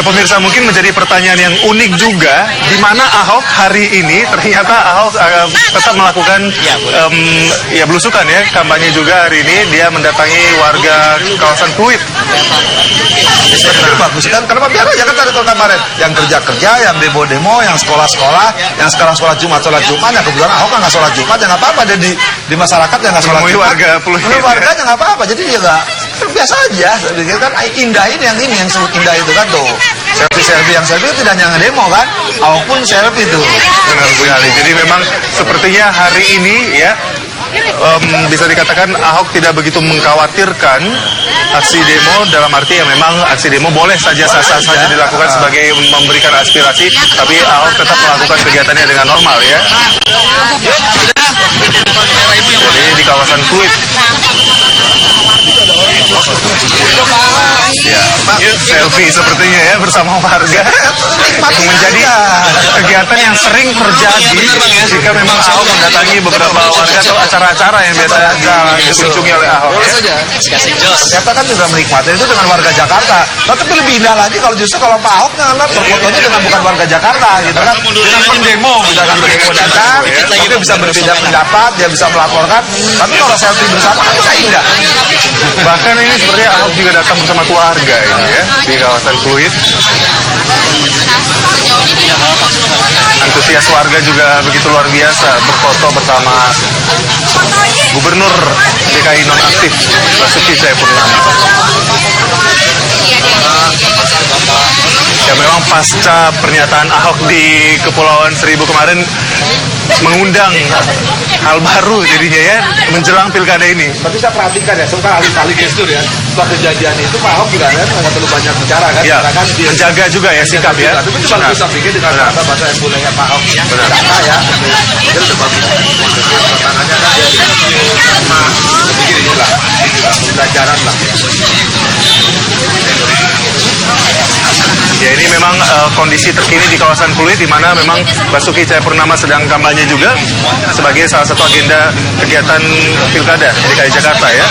pemirsa, mungkin menjadi pertanyaan yang unik juga, di mana Ahok hari ini ternyata Ahok tetap melakukan belusukan ya, kampanye juga hari ini. Dia mendatangi warga kawasan Pluit. Bagus kan, kenapa biar aja kan tadi kemarin yang kerja-kerja, yang demo-demo, yang sekolah-sekolah, yang sekarang sholat Jumat, ya kebetulan Ahok kan nggak sholat Jumat, ya nggak apa-apa, dia di masyarakat yang nggak sholat Jumat, warga Pluit, warganya nggak apa-apa, jadi dia nggak biasa aja, kan indahin yang ini, yang sebut indah itu kan tuh, selfie yang selfie tidak hanya demo kan, Ahok pun selfie tuh. Benar sekali. Jadi memang sepertinya hari ini ya, bisa dikatakan Ahok tidak begitu mengkhawatirkan aksi demo, dalam arti yang memang aksi demo boleh saja sah-sah saja dilakukan sebagai memberikan aspirasi, tapi Ahok tetap melakukan kegiatannya dengan normal ya. Jadi di kawasan Pluit. Ya, selfie sepertinya ya bersama warga menjadi kegiatan yang sering terjadi jika memang Ahok mendatangi beberapa warga atau acara-acara yang biasa dikunjungi oleh Ahok ya. Kita kan juga menikmati itu dengan warga Jakarta. Tapi lebih indah lagi kalau justru kalau Pak Ahok berfotonya dengan bukan warga Jakarta gitu kan. Dengan pendemo, misalkan pendemo datang, dia bisa berbeda pendapat, dia bisa melaporkan. Tapi kalau selfie bersama kan bisa indah. Bahkan ini sepertinya Ahok juga datang bersama keluarga ini ya di kawasan Pluit. Antusias warga juga begitu luar biasa berfoto bersama Gubernur DKI nonaktif Basuki Cahayapurnama. Ya memang pasca pernyataan Ahok di Kepulauan Seribu kemarin mengundang hal baru jadinya ya menjelang pilkada ini. Tapi saya perhatikan ya, suka alih-alih gestur ya. Setelah kejadian itu Pak Ahok juga kan nggak terlalu banyak bicara kan. Ya, kan dia menjaga juga ya sikap ya. Tapi itu bagus saya pikir dengan bahasa yang bolehnya Pak Ahok ya. Kata ya. Itu udah bagus. Tangannya kan dia sama begini inilah pembelajaran lah. Ya ini memang kondisi terkini di kawasan Pluit di mana memang Basuki Cahayapurnama sedang kampanye juga sebagai salah satu agenda kegiatan pilkada DKI Jakarta ya.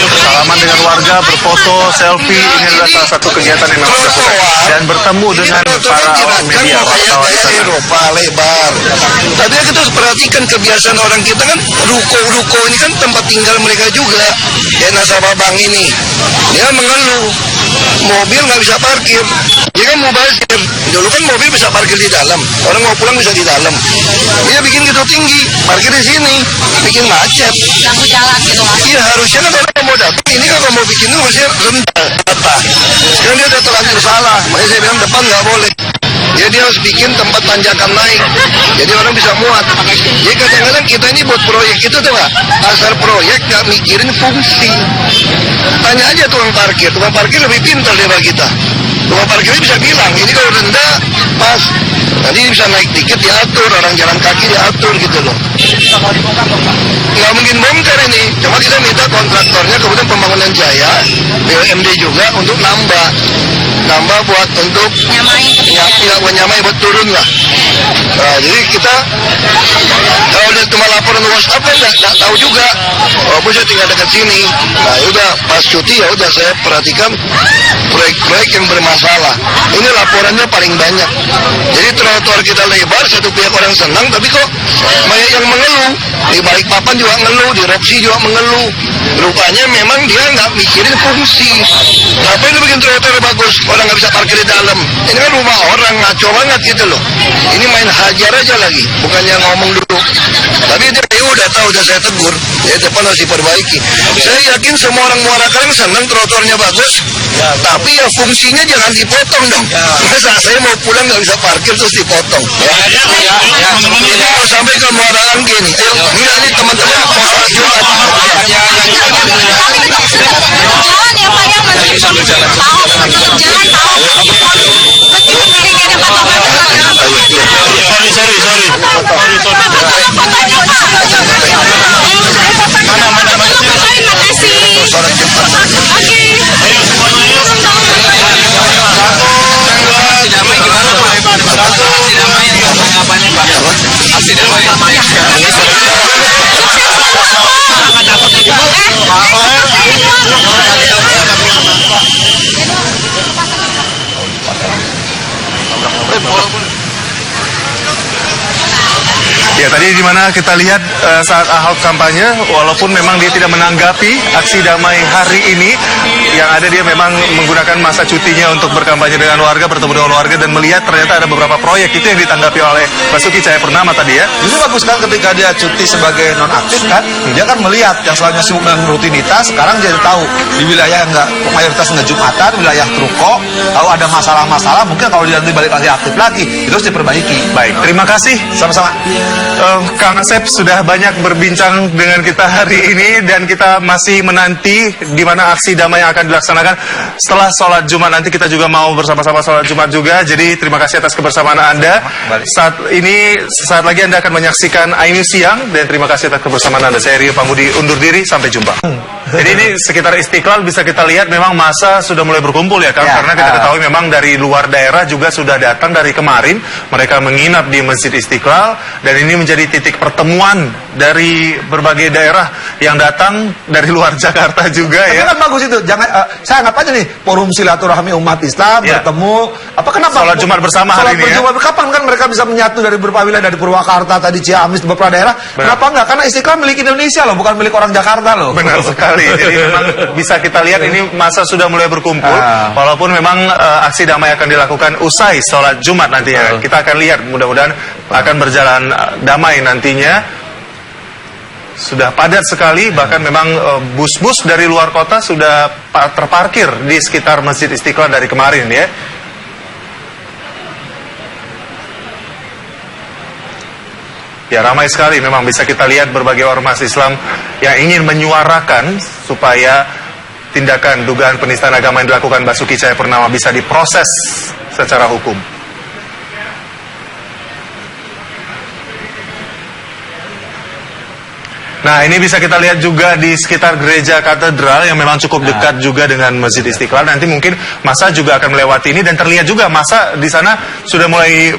Bersalaman dengan warga, berfoto, selfie, ini adalah salah satu kegiatan yang memang dilakukan dan bertemu dengan para awak media wartawan di sana. Eropa lebar. Tapi kita harus perhatikan kebiasaan orang kita kan, ruko-ruko ini kan tempat tinggal mereka juga. Ya nasabah bank ini, dia mengeluh mobil nggak bisa parkir. Dia kan mau bazir. Dulu kan mobil bisa parkir di dalam, orang mau pulang bisa di dalam. Dia bikin gedung tinggi, parkir di sini, bikin macet. Ganggu jalan gitu mas. Iya harusnya kan orang mau datang, ini kalau mau bikin itu masih rendah data. Sekarang dia udah terlanjur salah, makanya saya bilang depan nggak boleh. Jadi dia harus bikin tempat tanjakan naik, jadi orang bisa muat. Jadi kadang-kadang kita ini buat proyek itu tuh nggak, asal proyek nggak mikirin fungsi. Tanya aja tukang parkir lebih pintar daripada kita. Tukang parkirnya bisa bilang, ini kalau rendah pas, nanti bisa naik tiket diatur, orang jalan kaki diatur gitu loh. Nggak mungkin bongkar ini, cuma kita minta kontraktornya kemudian Pembangunan Jaya, BUMD juga untuk nambah buat untuk nyamai buat turun lah. Nah, jadi kita kalau udah cuma laporan WhatsApp kan nggak tahu juga. Walaupun saya tinggal dekat sini. Nah, udah pas cuti ya udah saya perhatikan proyek-proyek yang bermasalah. Ini laporannya paling banyak. Jadi trotoar kita lebar, satu pihak orang senang, tapi kok banyak yang mengeluh. Di Balikpapan juga ngeluh, di Roksi juga mengeluh. Rupanya memang dia nggak mikirin fungsi. Ngapain lu bikin trotoar bagus? Orang nggak bisa parkir di dalam. Ini kan rumah orang, ngaco banget gitu loh. Ini main hajar aja lagi, bukannya ngomong dulu. Tapi dia udah tahu, udah saya tegur. Ya depan harus diperbaiki. Saya yakin semua orang Muara Karang senang trotoarnya bagus. Tapi ya fungsinya jangan dipotong dong. Masa saya mau pulang nggak bisa parkir terus dipotong. Ini mau sampai ke Muara Angke nih. Enggak nih teman-teman mau sholat Jumat. Ya, tadi di mana kita lihat saat Ahok kampanye, walaupun memang dia tidak menanggapi aksi damai hari ini, yang ada dia memang menggunakan masa cutinya untuk berkampanye dengan warga, bertemu dengan warga, dan melihat ternyata ada beberapa proyek itu yang ditanggapi oleh Basuki Cahayapurnama tadi ya. Justru bagus kan ketika dia cuti sebagai nonaktif kan, dia kan melihat yang selalunya sibuk dengan rutinitas, sekarang dia tahu di wilayah yang mayoritas nggak Jumatan, wilayah Truko, kalau ada masalah-masalah, mungkin kalau dia nanti balik lagi aktif lagi, itu harus diperbaiki. Baik, terima kasih. Sama-sama. Kang Asep sudah banyak berbincang dengan kita hari ini, dan kita masih menanti di mana aksi damai yang akan dilaksanakan setelah sholat Jumat. Nanti kita juga mau bersama-sama sholat Jumat juga. Jadi terima kasih atas kebersamaan Anda. Saat lagi Anda akan menyaksikan iNews Siang, dan terima kasih atas kebersamaan Anda. Saya Rio Pambudi undur diri, sampai jumpa. Jadi ini sekitar Istiqlal bisa kita lihat memang massa sudah mulai berkumpul ya Kang, karena kita ketahui memang dari luar daerah juga sudah datang dari kemarin. Mereka menginap di Masjid Istiqlal, dan ini menjadi titik pertemuan dari berbagai daerah yang datang dari luar Jakarta juga ya. Kan bagus itu. Jangan saya anggap aja nih forum silaturahmi umat Islam bertemu. Kenapa? Sholat Jumat bersama hari ini ya. Kapan kan mereka bisa menyatu dari beberapa wilayah, dari Purwakarta, tadi Ciamis, beberapa daerah. Kenapa enggak? Karena Istiqlal milik Indonesia loh, bukan milik orang Jakarta loh. Benar sekali. Jadi memang bisa kita lihat ini masa sudah mulai berkumpul. Walaupun memang aksi damai akan dilakukan usai sholat Jumat nanti ya. Kita akan lihat, mudah-mudahan akan berjalan damai nantinya. Sudah padat sekali, bahkan memang bus-bus dari luar kota sudah terparkir di sekitar Masjid Istiqlal dari kemarin ya. Ya, ramai sekali memang bisa kita lihat berbagai ormas Islam yang ingin menyuarakan supaya tindakan dugaan penistaan agama yang dilakukan Basuki Cahayapurnama bisa diproses secara hukum. Nah, ini bisa kita lihat juga di sekitar gereja katedral yang memang cukup dekat juga dengan Masjid Istiqlal. Nanti mungkin massa juga akan melewati ini, dan terlihat juga massa di sana sudah mulai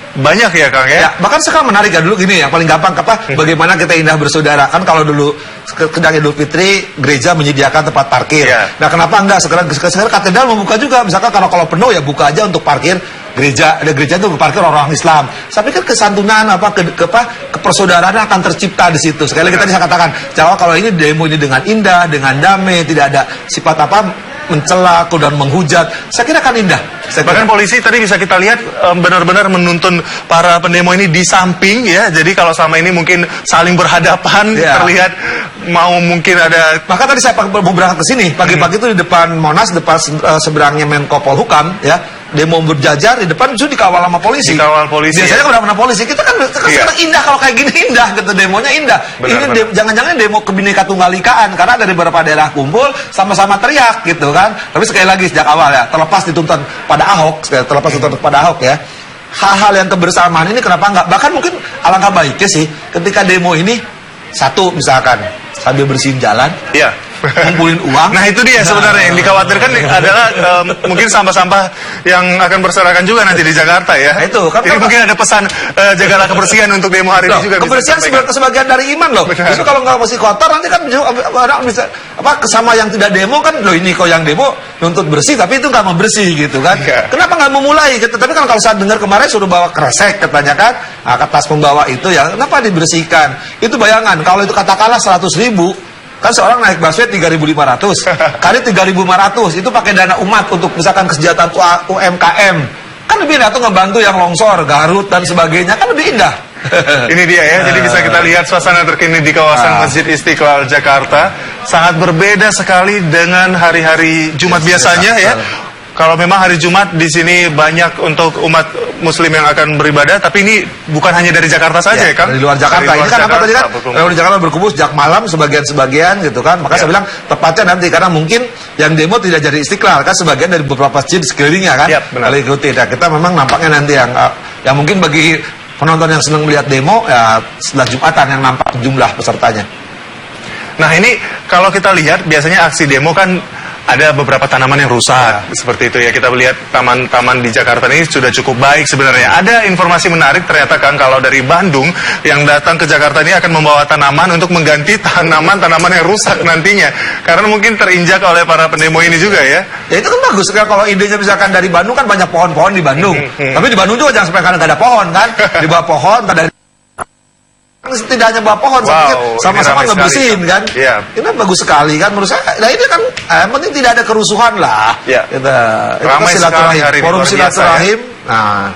banyak ya Kang ya. Bahkan sekarang menarik ya, dulu gini yang paling gampang bagaimana kita indah bersaudara kan, kalau dulu sedang Idul Fitri gereja menyediakan tempat parkir. Nah, kenapa enggak sekarang katedral membuka juga, misalkan kalau penuh ya buka aja untuk parkir gereja. Ada gereja itu berparkir orang Islam. Tapi kan kesantunan kepersaudaraan akan tercipta di situ. Sekali lagi tadi saya katakan, kalau ini demo ini dengan indah, dengan damai, tidak ada sifat mencela dan menghujat, saya kira akan indah. Bahkan polisi tadi bisa kita lihat benar-benar menuntun para pendemo ini di samping ya. Jadi kalau sama ini mungkin saling berhadapan, terlihat mau mungkin ada. Maka tadi saya mau berangkat ke sini pagi-pagi itu di depan Monas, depan seberangnya Menko Polhukam ya. Demo berjajar di depan itu dikawal sama polisi. Dikawal polisi. Biasanya kalau polisi kita kan indah, kalau kayak gini indah gitu, demonya indah. Ini jangan-jangan demo Bhinneka Tunggal Ika, karena dari beberapa daerah kumpul sama-sama teriak gitu kan. Tapi sekali lagi sejak awal ya, terlepas dituntut pada Ahok, ya. Hal-hal yang kebersamaan ini kenapa enggak? Bahkan mungkin alangkah baiknya sih ketika demo ini satu misalkan sambil bersihin jalan. Iya. Ngumpulin uang. Nah itu dia sebenarnya yang dikhawatirkan adalah mungkin sampah-sampah yang akan berserakan juga nanti di Jakarta ya. Nah, itu kan. Jadi mungkin ada pesan jagalah kebersihan untuk demo hari ini juga. Kebersihan sebagian dari iman loh. Justru kalau nggak masih kotor nanti kan orang bisa sama yang tidak demo kan, loh ini kok yang demo nuntut bersih tapi itu nggak mau bersih gitu kan. Kenapa nggak memulai gitu? Tapi kalau saya dengar kemarin suruh bawa kresek katanya kan, kertas pembawa itu ya kenapa dibersihkan? Itu bayangan kalau itu katakanlah 100.000. Kan seorang naik busway 3.500 kali 3.500 itu pakai dana umat untuk misalkan kesejahteraan UMKM, kan lebih indah tuh ngebantu yang longsor, Garut dan sebagainya, kan lebih indah. Ini dia ya, jadi bisa kita lihat suasana terkini di kawasan Masjid Istiqlal Jakarta sangat berbeda sekali dengan hari-hari Jumat biasanya ya. Kalau memang hari Jumat di sini banyak untuk umat Muslim yang akan beribadah, tapi ini bukan hanya dari Jakarta saja ya kan? Dari luar Jakarta. Ini kan apa tadi kan? Di Jakarta berkumpul sejak malam sebagian gitu kan. Maka saya bilang tepatnya nanti karena mungkin yang demo tidak jadi Istiqlal kan, sebagian dari beberapa masjid di sekelilingnya kan. Kalau ikuti. Nah, kita memang nampaknya nanti yang mungkin bagi penonton yang senang melihat demo ya setelah Jumatan yang nampak jumlah pesertanya. Nah, ini kalau kita lihat biasanya aksi demo kan ada beberapa tanaman yang rusak, seperti itu ya. Kita melihat taman-taman di Jakarta ini sudah cukup baik sebenarnya. Ada informasi menarik ternyata Kang, kalau dari Bandung yang datang ke Jakarta ini akan membawa tanaman untuk mengganti tanaman-tanaman yang rusak nantinya. Karena mungkin terinjak oleh para pendemo ini juga ya. Ya itu kan bagus, kalau idenya misalkan dari Bandung kan banyak pohon-pohon di Bandung. Tapi di Bandung juga jangan sampai karena nggak ada pohon kan. Di bawah pohon, dari Tidak hanya bawa pohon, Wow, sama-sama ini ramai ngebersihin sekali. kan. Iya. Ini bagus sekali kan menurut saya. Nah ini kan yang penting tidak ada kerusuhan lah. Iya. Kita Ramai sekali hari ini, forum luar biasa, silaturahim. Nah,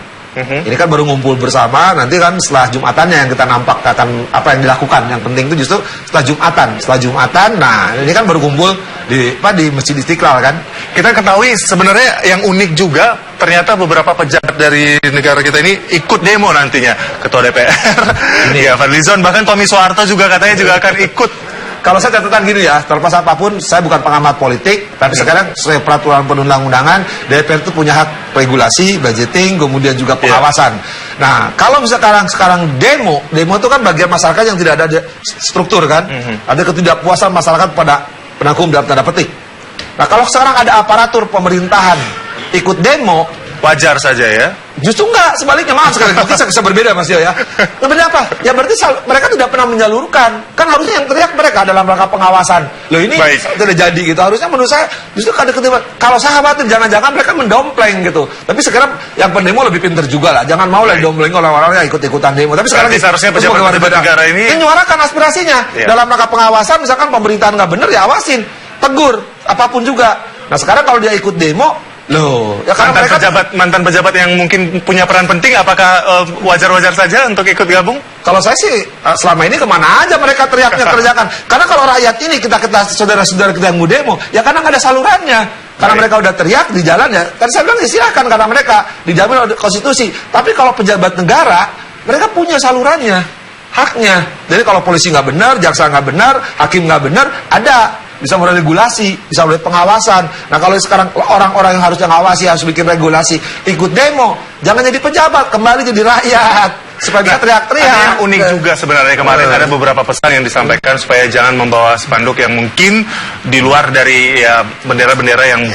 ini kan baru ngumpul bersama. Nanti kan setelah Jumatannya yang kita nampak akan apa yang dilakukan. Yang penting itu justru setelah Jumatan. Setelah Jumatan, nah ini kan baru kumpul di Masjid Istiqlal kan. Kita ketahui sebenarnya yang unik juga ternyata beberapa pejabat dari negara kita ini ikut demo nantinya. Ketua DPR, ya Fadlizon, bahkan Tommy Soeharto juga katanya juga akan ikut. Kalau saya catatan gini ya, terlepas apapun, saya bukan pengamat politik, tapi sekarang sesuai peraturan perundang-undangan, DPR itu punya hak regulasi, budgeting, kemudian juga pengawasan. Nah, kalau sekarang demo itu kan bagian masyarakat yang tidak ada struktur kan, ada ketidakpuasan masyarakat pada penanggung dalam tanda petik. Nah, kalau sekarang ada aparatur pemerintahan ikut demo, Wajar saja ya. justru enggak, sebaliknya maaf sekali, mungkin bisa berbeda Mas Yo ya. Sebenarnya apa? Ya berarti mereka tidak pernah menyalurkan. Kan harusnya yang teriak mereka dalam rangka pengawasan. Loh ini tidak jadi gitu. Harusnya menurut saya justru ada ketimbang. Kalau saya khawatir jangan-jangan mereka mendompleng gitu. Tapi sekarang yang pendemo lebih pintar juga lah. Jangan mau lah dompleng oleh orang yang ikut-ikutan demo. Tapi sekarang seharusnya pejabat negara ini menyuarakan aspirasinya. Dalam rangka pengawasan misalkan pemerintahan nggak benar ya awasin, tegur, apapun juga. Nah sekarang kalau dia ikut demo, loh, ya karena mantan pejabat yang mungkin punya peran penting, apakah wajar-wajar saja untuk ikut gabung? Kalau saya sih selama ini kemana aja mereka teriaknya kerjakan. Karena kalau rakyat ini kita saudara-saudara kita yang mau demo, ya karena nggak ada salurannya. Karena mereka udah teriak di jalan ya. Tadi saya bilang ya silahkan karena mereka dijamin oleh konstitusi. Tapi kalau pejabat negara, mereka punya salurannya, haknya. Jadi kalau polisi nggak benar, jaksa nggak benar, hakim nggak benar, ada. Bisa mulai regulasi, bisa mulai pengawasan. Nah kalau sekarang orang-orang yang harusnya ngawasi, harus bikin regulasi, ikut demo, jangan jadi pejabat, kembali jadi rakyat. Supaya bisa teriak-teriak. Ada yang unik juga sebenarnya kemarin, ada beberapa pesan yang disampaikan supaya jangan membawa spanduk yang mungkin di luar dari ya bendera-bendera yang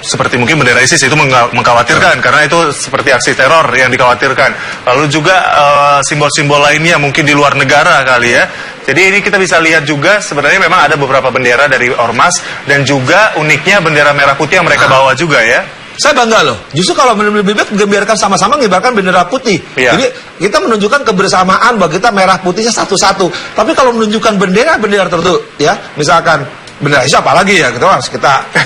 seperti mungkin bendera ISIS, itu mengkhawatirkan karena itu seperti aksi teror yang dikhawatirkan. Lalu juga simbol-simbol lainnya mungkin di luar negara kali ya. Jadi ini kita bisa lihat juga sebenarnya memang ada beberapa bendera dari Ormas dan juga uniknya bendera merah putih yang mereka bawa juga ya. Saya bangga loh. Justru kalau lebih baik biarkan sama-sama mengibarkan bendera putih. Jadi kita menunjukkan kebersamaan bahwa kita merah putihnya satu-satu. Tapi kalau menunjukkan bendera-bendera tertentu, ya, misalkan bendera siapa lagi ya, kita harus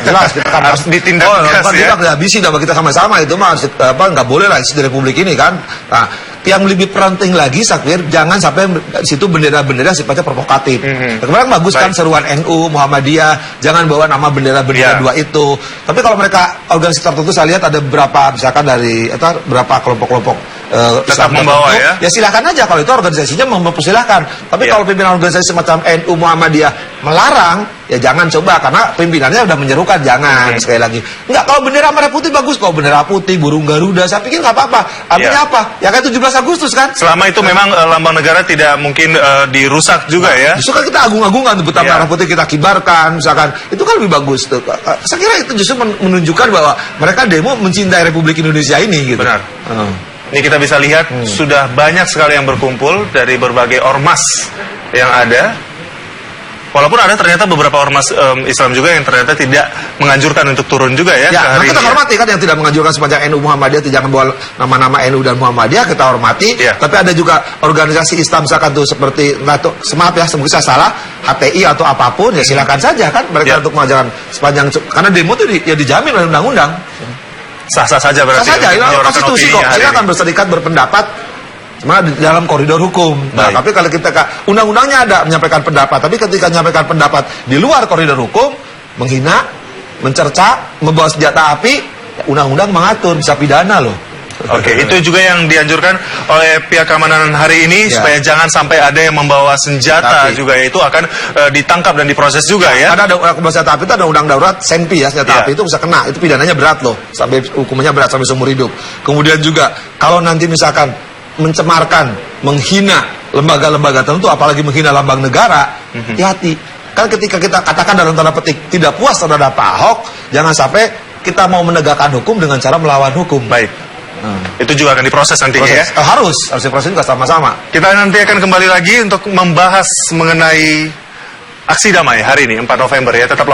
jelas kita kan harus ditindak tegas ya. Kita habisi bahwa kita sama-sama itu mah nggak boleh lah di republik ini kan. Nah, yang lebih penting lagi Sakir, jangan sampai di situ bendera-bendera sifatnya provokatif. Kemarin bagus kan seruan NU, Muhammadiyah, jangan bawa nama bendera-bendera dua itu. Tapi kalau mereka organisasi tertentu saya lihat ada beberapa misalkan dari berapa kelompok-kelompok tetap membawa ya. Ya silakan aja kalau itu organisasinya mempersilahkan. Tapi kalau pimpinan organisasi semacam NU, Muhammadiyah melarang, ya jangan coba karena pimpinannya udah menyerukan, jangan sekali lagi. Enggak, kalau bendera merah putih bagus, kalau bendera putih, burung Garuda, saya pikir nggak apa-apa. Artinya apa? Ya kan 17 Agustus kan? Selama itu memang lambang negara tidak mungkin dirusak juga ya. Justru kan kita agung-agungkan betapa merah putih kita kibarkan, misalkan itu kan lebih bagus tuh. Saya kira itu justru menunjukkan bahwa mereka demo mencintai Republik Indonesia ini gitu. Benar. Ini kita bisa lihat sudah banyak sekali yang berkumpul dari berbagai ormas yang ada. Walaupun ada ternyata beberapa ormas Islam juga yang ternyata tidak menganjurkan untuk turun juga ya. Ya, kita hormati kan yang tidak menganjurkan sepanjang NU Muhammadiyah, jangan bawa nama-nama NU dan Muhammadiyah, kita hormati. Tapi ada juga organisasi Islam misalkan tuh seperti, maaf ya, semoga saya salah, HTI atau apapun, ya silakan saja kan mereka untuk mengajarkan sepanjang, karena demo itu dijamin oleh undang-undang. Sah-sah saja berarti. Sah saja, itu konstitusi kok. Silakan berserikat, berpendapat, cuma di dalam koridor hukum. Nah, tapi kalau kita undang-undangnya ada menyampaikan pendapat, tapi ketika menyampaikan pendapat di luar koridor hukum, menghina, mencerca, membawa senjata api, undang-undang mengatur bisa pidana loh. Oke, itu juga yang dianjurkan oleh pihak keamanan hari ini supaya jangan sampai ada yang membawa senjata juga, yaitu akan ditangkap dan diproses juga ya. Karena ada senjata api itu ada undang darurat senpi ya, senjata api itu bisa kena, itu pidananya berat loh, sampai hukumannya berat sampai seumur hidup. Kemudian juga kalau nanti misalkan mencemarkan, menghina lembaga-lembaga tertentu, apalagi menghina lambang negara, hati-hati. Kan ketika kita katakan dalam tanda petik tidak puas terhadap Pak Ahok, jangan sampai kita mau menegakkan hukum dengan cara melawan hukum. Baik. Itu juga akan diproses nantinya ya. Harus diproses juga sama-sama. Kita nanti akan kembali lagi untuk membahas mengenai aksi damai hari ini 4 November ya. Tetap